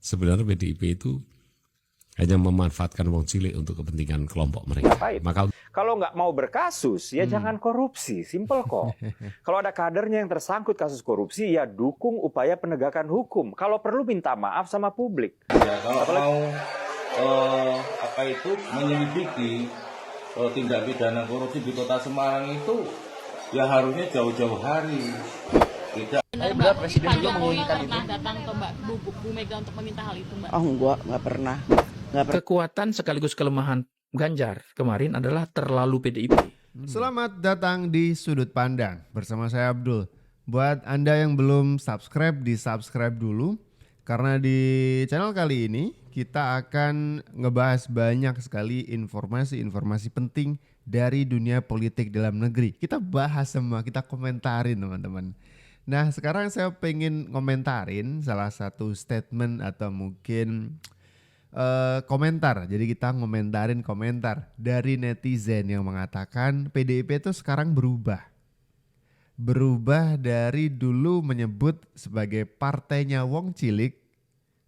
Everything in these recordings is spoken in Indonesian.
sebenarnya PDIP itu hanya memanfaatkan wong cilik untuk kepentingan kelompok mereka. Maka kalau nggak mau berkasus, ya jangan korupsi, simple kok. Kalau ada kadernya yang tersangkut kasus korupsi, ya dukung upaya penegakan hukum. Kalau perlu minta maaf sama publik. Ya, kalau mau menyelidiki tindak pidana korupsi di Kota Semarang itu, ya harusnya jauh-jauh hari. Tidak. Benar Presiden juga menginginkan itu. Pernah datang ke Bu Mega untuk meminta hal itu, Mbak? Oh nggak pernah. Kekuatan sekaligus kelemahan Ganjar kemarin adalah terlalu PDIP. Selamat datang di Sudut Pandang bersama saya Abdul. Buat Anda yang belum subscribe, di-subscribe dulu. Karena di channel kali ini kita akan ngebahas banyak sekali informasi-informasi penting dari dunia politik dalam negeri. Kita bahas semua, kita komentarin teman-teman. Nah sekarang saya pengen komentarin salah satu statement atau mungkin komentar. Jadi kita ngomentarin komentar dari netizen yang mengatakan PDIP itu sekarang berubah dari dulu menyebut sebagai partainya wong cilik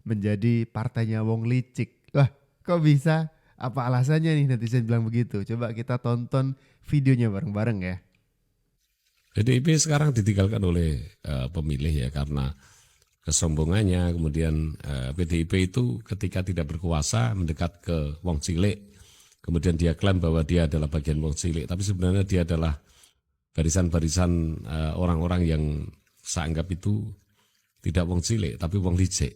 menjadi partainya wong licik. Wah kok bisa? Apa alasannya nih netizen bilang begitu? Coba kita tonton videonya bareng-bareng ya. PDIP sekarang ditinggalkan oleh pemilih ya karena kesombongannya. Kemudian PDIP itu ketika tidak berkuasa mendekat ke wong cilik, kemudian dia klaim bahwa dia adalah bagian wong cilik, tapi sebenarnya dia adalah barisan-barisan orang-orang yang saya anggap itu tidak wong cilik tapi wong licik.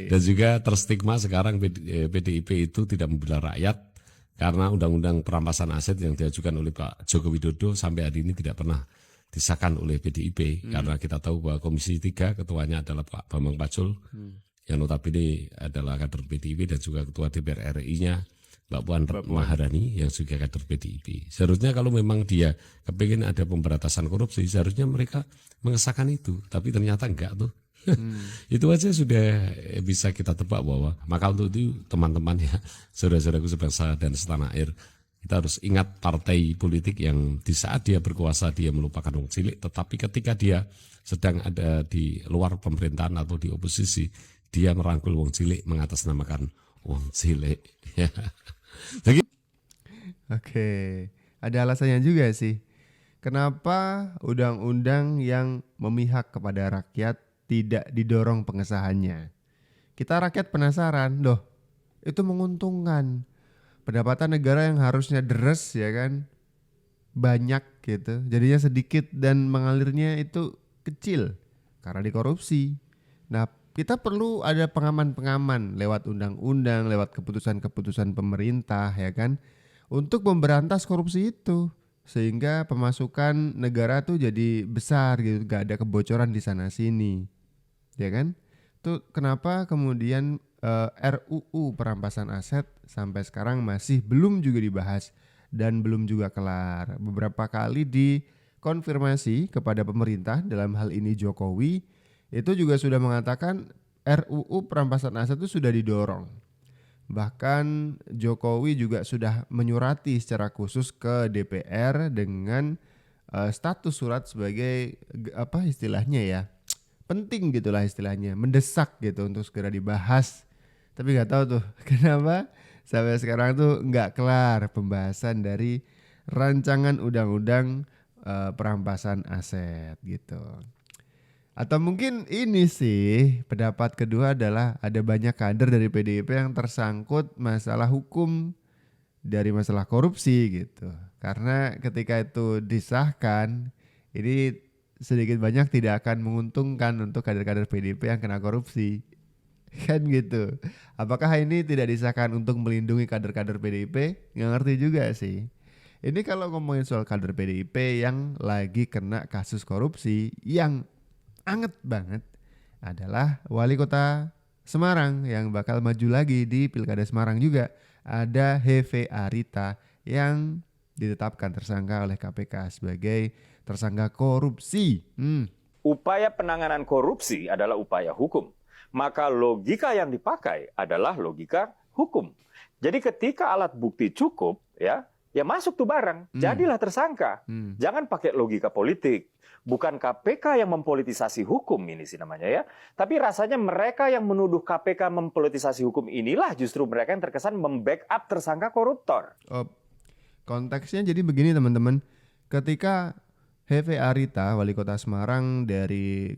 Dan juga terstigma sekarang PDIP itu tidak membela rakyat karena undang-undang perampasan aset yang diajukan oleh Pak Joko Widodo sampai hari ini tidak pernah disahkan oleh PDIP karena kita tahu bahwa Komisi 3 ketuanya adalah Pak Bambang Pacul yang notabene adalah kader PDIP dan juga Ketua DPR RI-nya Mbak Puan Maharani yang juga kader PDIP. Seharusnya kalau memang dia kepingin ada pemberantasan korupsi, seharusnya mereka mengesahkan itu, tapi ternyata enggak tuh. Itu aja sudah bisa kita tebak bahwa maka untuk itu teman-teman ya, saudara-saudaraku sebangsa dan setanah air, kita harus ingat partai politik yang di saat dia berkuasa dia melupakan wong cilik, tetapi ketika dia sedang ada di luar pemerintahan atau di oposisi, dia merangkul wong cilik mengatasnamakan wong cilik. Oke, ada alasannya juga sih. Kenapa undang-undang yang memihak kepada rakyat tidak didorong pengesahannya? Kita rakyat penasaran, loh itu menguntungkan. Pendapatan negara yang harusnya deres ya kan banyak gitu, jadinya sedikit dan mengalirnya itu kecil karena dikorupsi. Nah kita perlu ada pengaman-pengaman lewat undang-undang, lewat keputusan-keputusan pemerintah ya kan, untuk memberantas korupsi itu sehingga pemasukan negara tuh jadi besar gitu, gak ada kebocoran di sana sini ya kan. Tuh kenapa kemudian RUU perampasan aset sampai sekarang masih belum juga dibahas dan belum juga kelar. Beberapa kali dikonfirmasi kepada pemerintah, dalam hal ini Jokowi, itu juga sudah mengatakan RUU perampasan aset itu sudah didorong. Bahkan Jokowi juga sudah menyurati secara khusus ke DPR dengan status surat sebagai apa istilahnya ya, penting gitulah istilahnya, mendesak gitu untuk segera dibahas. Tapi nggak tahu tuh kenapa sampai sekarang tuh nggak kelar pembahasan dari rancangan undang-undang perampasan aset gitu. Atau mungkin ini sih pendapat kedua adalah ada banyak kader dari PDIP yang tersangkut masalah hukum dari masalah korupsi gitu. Karena ketika itu disahkan, ini sedikit banyak tidak akan menguntungkan untuk kader-kader PDIP yang kena korupsi. Kan gitu. Apakah ini tidak disahkan untuk melindungi kader-kader PDIP? Nggak ngerti juga sih. Ini kalau ngomongin soal kader PDIP yang lagi kena kasus korupsi yang anget banget adalah wali kota Semarang yang bakal maju lagi di Pilkada Semarang juga. Ada Heve Arita yang ditetapkan tersangka oleh KPK sebagai tersangka korupsi. Upaya penanganan korupsi adalah upaya hukum. Maka logika yang dipakai adalah logika hukum. Jadi ketika alat bukti cukup, ya ya masuk tuh barang, jadilah tersangka. Jangan pakai logika politik. Bukan KPK yang mempolitisasi hukum ini sih namanya ya. Tapi rasanya mereka yang menuduh KPK mempolitisasi hukum inilah justru mereka yang terkesan membackup tersangka koruptor. Oh, konteksnya jadi begini teman-teman. Ketika Hefe Arita, wali kota Semarang dari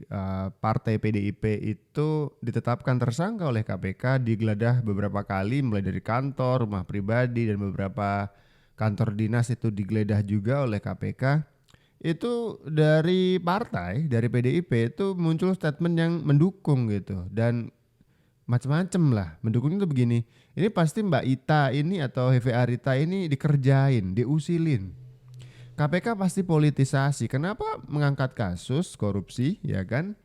partai PDIP itu ditetapkan tersangka oleh KPK, digeledah beberapa kali mulai dari kantor, rumah pribadi dan beberapa kantor dinas itu digeledah juga oleh KPK. Itu dari partai, dari PDIP itu muncul statement yang mendukung gitu dan macam-macam lah. Mendukung itu begini, ini pasti Mbak Ita ini atau Hefe Arita ini dikerjain, diusilin. KPK pasti politisasi. Kenapa mengangkat kasus korupsi ya kan?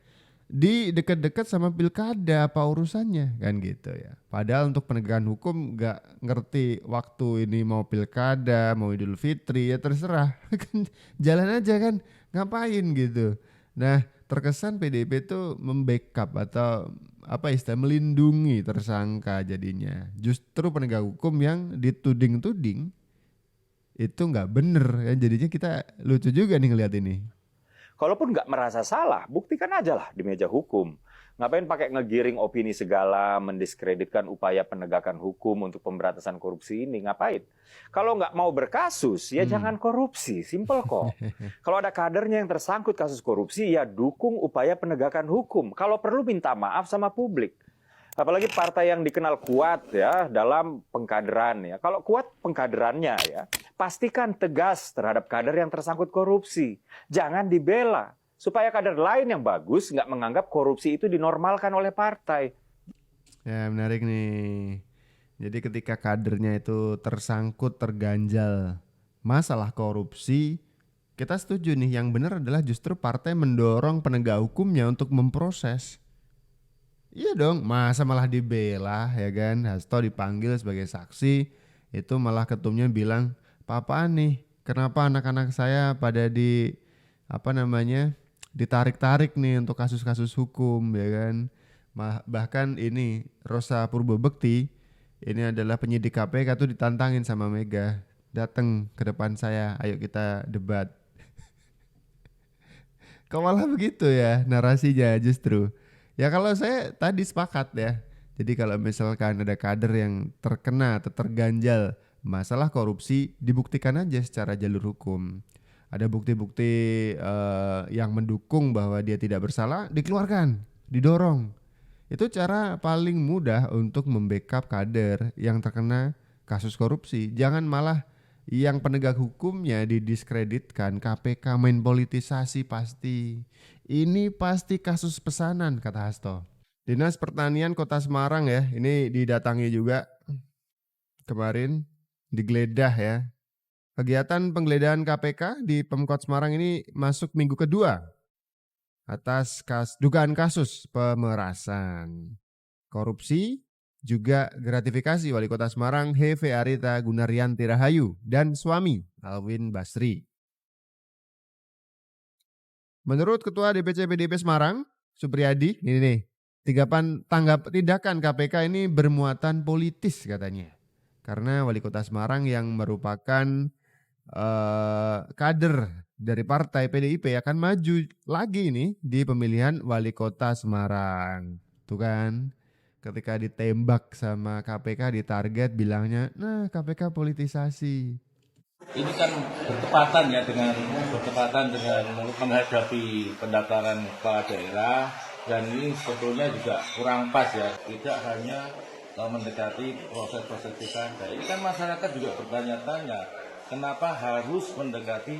Di dekat-dekat sama pilkada apa urusannya kan gitu ya. Padahal untuk penegakan hukum nggak ngerti waktu ini mau pilkada, mau Idul Fitri ya terserah. Kan jalan aja kan ngapain gitu. Nah terkesan PDIP itu membackup atau apa istilah melindungi tersangka jadinya. Justru penegak hukum yang dituding-tuding itu nggak bener ya, jadinya kita lucu juga nih ngeliat ini. Kalaupun nggak merasa salah, buktikan aja lah di meja hukum. Ngapain pakai ngegiring opini segala, mendiskreditkan upaya penegakan hukum untuk pemberantasan korupsi ini, ngapain? Kalau nggak mau berkasus, ya jangan korupsi, simple kok. Kalau ada kadernya yang tersangkut kasus korupsi, ya dukung upaya penegakan hukum. Kalau perlu minta maaf sama publik. Apalagi partai yang dikenal kuat ya dalam pengkaderan ya. Kalau kuat pengkaderannya ya, pastikan tegas terhadap kader yang tersangkut korupsi. Jangan dibela supaya kader lain yang bagus nggak menganggap korupsi itu dinormalkan oleh partai. Ya menarik nih. Jadi ketika kadernya itu tersangkut, terganjal masalah korupsi, kita setuju nih yang benar adalah justru partai mendorong penegak hukumnya untuk memproses. Iya dong, masa malah dibela ya kan? Hasto dipanggil sebagai saksi, itu malah ketumnya bilang, "Apaan nih? Kenapa anak-anak saya pada ditarik-tarik nih untuk kasus-kasus hukum ya kan?" Bahkan ini Rosa Purbabekti, ini adalah penyidik KPK tuh ditantangin sama Mega, "Datang ke depan saya, ayo kita debat." Kok malah begitu ya narasinya justru. Ya kalau saya tadi sepakat ya. Jadi kalau misalkan ada kader yang terkena atau terganjal masalah korupsi, dibuktikan aja secara jalur hukum. Ada bukti-bukti yang mendukung bahwa dia tidak bersalah, dikeluarkan, didorong. Itu cara paling mudah untuk membackup kader yang terkena kasus korupsi. Jangan malah yang penegak hukumnya didiskreditkan, KPK main politisasi pasti. Ini pasti kasus pesanan kata Hasto. Dinas Pertanian Kota Semarang ya, ini didatangi juga kemarin, digeledah ya. Kegiatan penggeledahan KPK di Pemkot Semarang ini masuk minggu kedua atas dugaan kasus pemerasan, korupsi, juga gratifikasi Wali Kota Semarang Hefe Arita Gunaryanti Rahayu dan suami Alwin Basri. Menurut Ketua DPC PDIP Semarang, Supriyadi, ini nih, tindakan KPK ini bermuatan politis katanya. Karena Wali Kota Semarang yang merupakan kader dari partai PDIP akan maju lagi nih di pemilihan Wali Kota Semarang. Tuh kan. Ketika ditembak sama KPK ditarget bilangnya, nah KPK politisasi. Ini kan bertepatan dengan menghadapi pendaftaran kepala daerah, dan ini sebetulnya juga kurang pas ya, tidak hanya mendekati proses-proses pilkada. Ini kan masyarakat juga bertanya-tanya, kenapa harus mendekati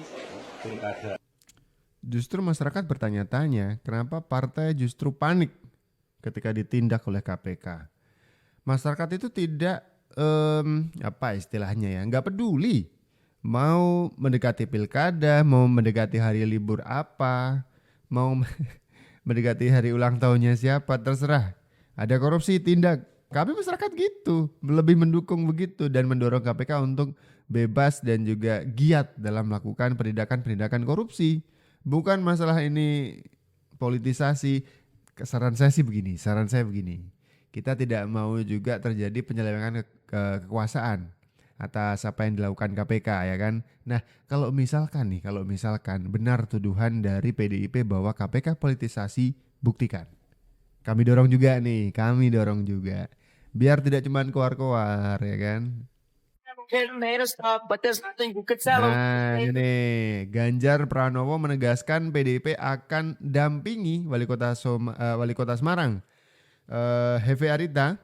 pilkada? Justru masyarakat bertanya-tanya, kenapa partai justru panik ketika ditindak oleh KPK. Masyarakat itu tidak apa istilahnya ya, nggak peduli mau mendekati pilkada, mau mendekati hari libur apa, mau mendekati hari ulang tahunnya siapa, terserah. Ada korupsi tindak. Kami masyarakat gitu, lebih mendukung begitu dan mendorong KPK untuk bebas dan juga giat dalam melakukan penindakan korupsi. Bukan masalah ini politisasi. Saran saya begini, kita tidak mau juga terjadi penyelewengan kekuasaan. atas apa yang dilakukan KPK ya kan. Nah, kalau misalkan benar tuduhan dari PDIP bahwa KPK politisasi, buktikan. Kami dorong juga. Biar tidak cuman koar-koar ya kan. Nah, ini Ganjar Pranowo menegaskan PDIP akan dampingi Wali Kota Semarang, Hefe Arita,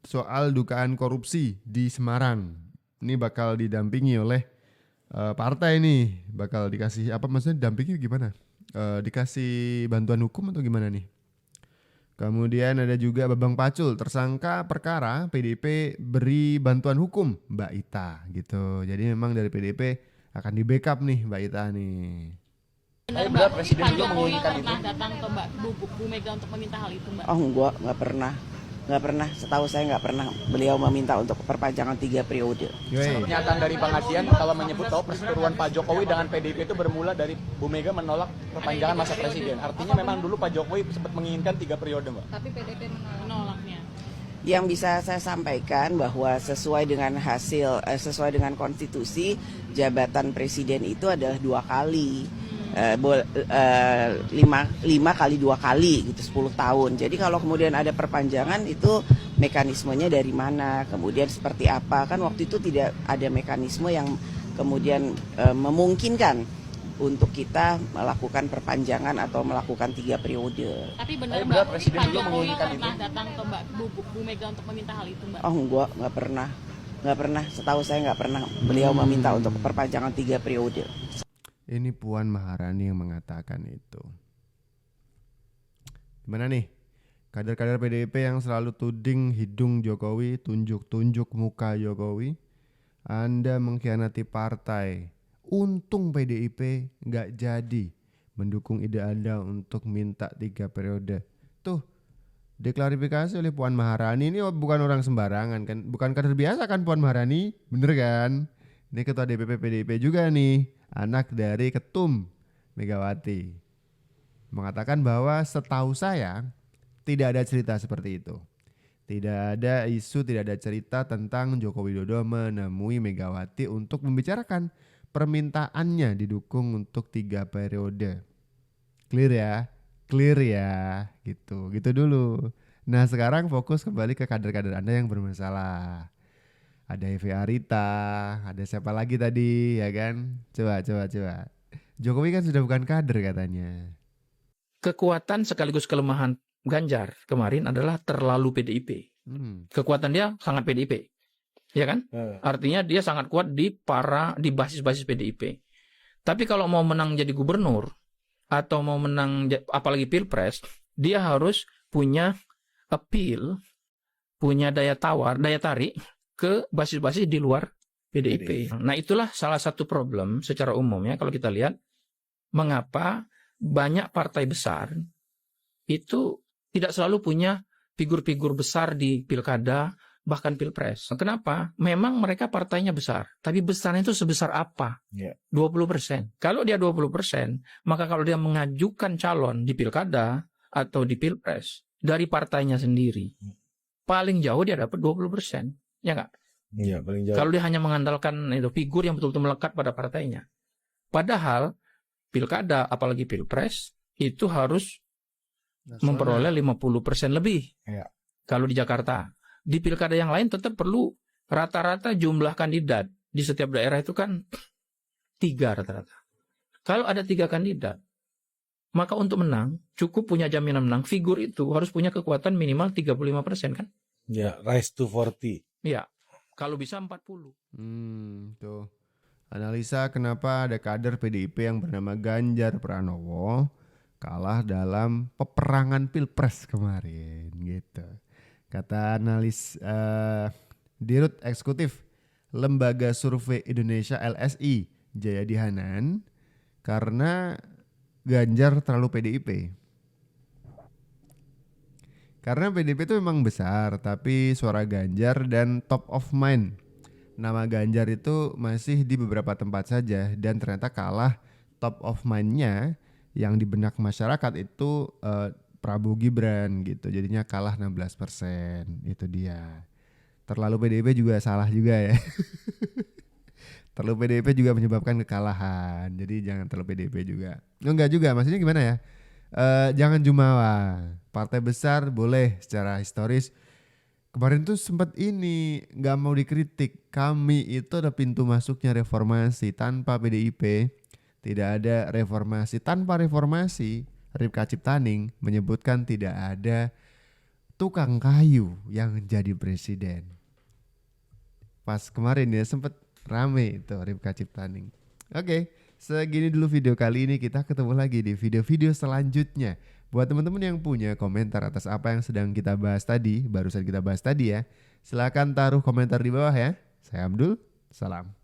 soal dugaan korupsi di Semarang. Ini bakal didampingi oleh partai nih, bakal dikasih apa, maksudnya dampingi gimana? Dikasih bantuan hukum atau gimana nih? Kemudian ada juga Bambang Pacul, tersangka perkara PDIP beri bantuan hukum Mbak Ita gitu. Jadi memang dari PDIP akan di backup nih Mbak Ita nih. Benar Presiden Pak juga Jokowi menginginkan itu. pernah datang ke Bu Mega untuk meminta hal itu, Mbak? Oh enggak, nggak pernah. Setahu saya nggak pernah beliau meminta untuk perpanjangan 3 periode. Pernyataan dari Bang Adian kalau menyebut bahwa perseteruan Pak Jokowi dengan PDIP itu bermula dari Bu Mega menolak perpanjangan masa presiden. Artinya memang dulu Pak Jokowi sempat menginginkan 3 periode, Mbak. Tapi PDIP menolaknya. Yang bisa saya sampaikan bahwa sesuai dengan konstitusi, jabatan presiden itu adalah 2 kali. 5 kali 2 kali gitu, 10 tahun. Jadi kalau kemudian ada perpanjangan itu mekanismenya dari mana, kemudian seperti apa, kan waktu itu tidak ada mekanisme yang kemudian memungkinkan untuk kita melakukan perpanjangan atau melakukan 3 periode. Tapi benar Mbak, Presiden Pak juga Jokowi menginginkan pernah datang ke Bu Mega untuk meminta hal itu, Mbak? Oh enggak, nggak pernah. Setahu saya nggak pernah beliau meminta untuk perpanjangan 3 periode. Ini Puan Maharani yang mengatakan itu. Gimana nih? Kader-kader PDIP yang selalu tuding hidung Jokowi, tunjuk-tunjuk muka Jokowi. Anda mengkhianati partai. Untung PDIP nggak jadi mendukung ide Anda untuk minta 3 periode. Tuh, diklarifikasi oleh Puan Maharani. Ini bukan orang sembarangan kan, bukan kader biasa kan Puan Maharani, bener kan? Ini ketua DPP PDIP juga nih, anak dari Ketum Megawati. Mengatakan bahwa setahu saya tidak ada cerita seperti itu. Tidak ada isu, tidak ada cerita tentang Joko Widodo menemui Megawati untuk membicarakan permintaannya didukung untuk 3 periode. Clear ya, gitu dulu. Nah sekarang fokus kembali ke kader-kader Anda yang bermasalah. Ada Hefe Arita, ada siapa lagi tadi ya kan? Coba. Jokowi kan sudah bukan kader katanya. Kekuatan sekaligus kelemahan Ganjar kemarin adalah terlalu PDIP. Kekuatan dia sangat PDIP. Ya kan? Artinya dia sangat kuat di basis-basis PDIP. Tapi kalau mau menang jadi gubernur atau mau menang apalagi Pilpres, dia harus punya appeal, punya daya tarik ke basis-basis di luar PDIP. Nah itulah salah satu problem secara umum ya kalau kita lihat mengapa banyak partai besar itu tidak selalu punya figur-figur besar di pilkada bahkan pilpres. Kenapa? Memang mereka partainya besar, tapi besarnya itu sebesar apa? 20%. Kalau dia 20%, maka kalau dia mengajukan calon di pilkada atau di pilpres dari partainya sendiri, paling jauh dia dapat 20%. Ya nggak? Iya, paling jauh. Kalau dia hanya mengandalkan itu figur yang betul-betul melekat pada partainya. Padahal pilkada apalagi pilpres itu harus memperoleh 50% lebih. Ya. Kalau di Jakarta, di pilkada yang lain tetap perlu rata-rata jumlah kandidat di setiap daerah itu kan 3 rata-rata. Kalau ada 3 kandidat, maka untuk menang cukup punya jaminan menang. Figur itu harus punya kekuatan minimal 35% kan? Ya, rise to 40. Iya, kalau bisa 40. Tuh. Analisa kenapa ada kader PDIP yang bernama Ganjar Pranowo kalah dalam peperangan Pilpres kemarin gitu. Kata analis Dirut Eksekutif Lembaga Survei Indonesia LSI Jayadi Hanan, karena Ganjar terlalu PDIP. Karena PDIP itu memang besar, tapi suara Ganjar dan top of mind nama Ganjar itu masih di beberapa tempat saja, dan ternyata kalah top of mind-nya yang di benak masyarakat itu Prabowo Gibran gitu. Jadinya kalah 16%, itu dia. terlalu PDIP juga salah juga ya. Terlalu PDIP juga menyebabkan kekalahan. Jadi jangan terlalu PDIP juga. Enggak juga, maksudnya gimana ya? Jangan jumawa. Partai besar boleh secara historis. Kemarin tuh sempat ini nggak mau dikritik. Kami itu ada pintu masuknya reformasi. Tanpa PDIP tidak ada reformasi. Tanpa reformasi, Ripka Ciptaning menyebutkan tidak ada tukang kayu yang jadi presiden. Pas kemarin ya sempat rame itu Ripka Ciptaning. Oke, segini dulu video kali ini. Kita ketemu lagi di video-video selanjutnya. Buat teman-teman yang punya komentar atas apa yang sedang kita bahas tadi, barusan kita bahas tadi ya, silakan taruh komentar di bawah ya. Saya Abdul, salam.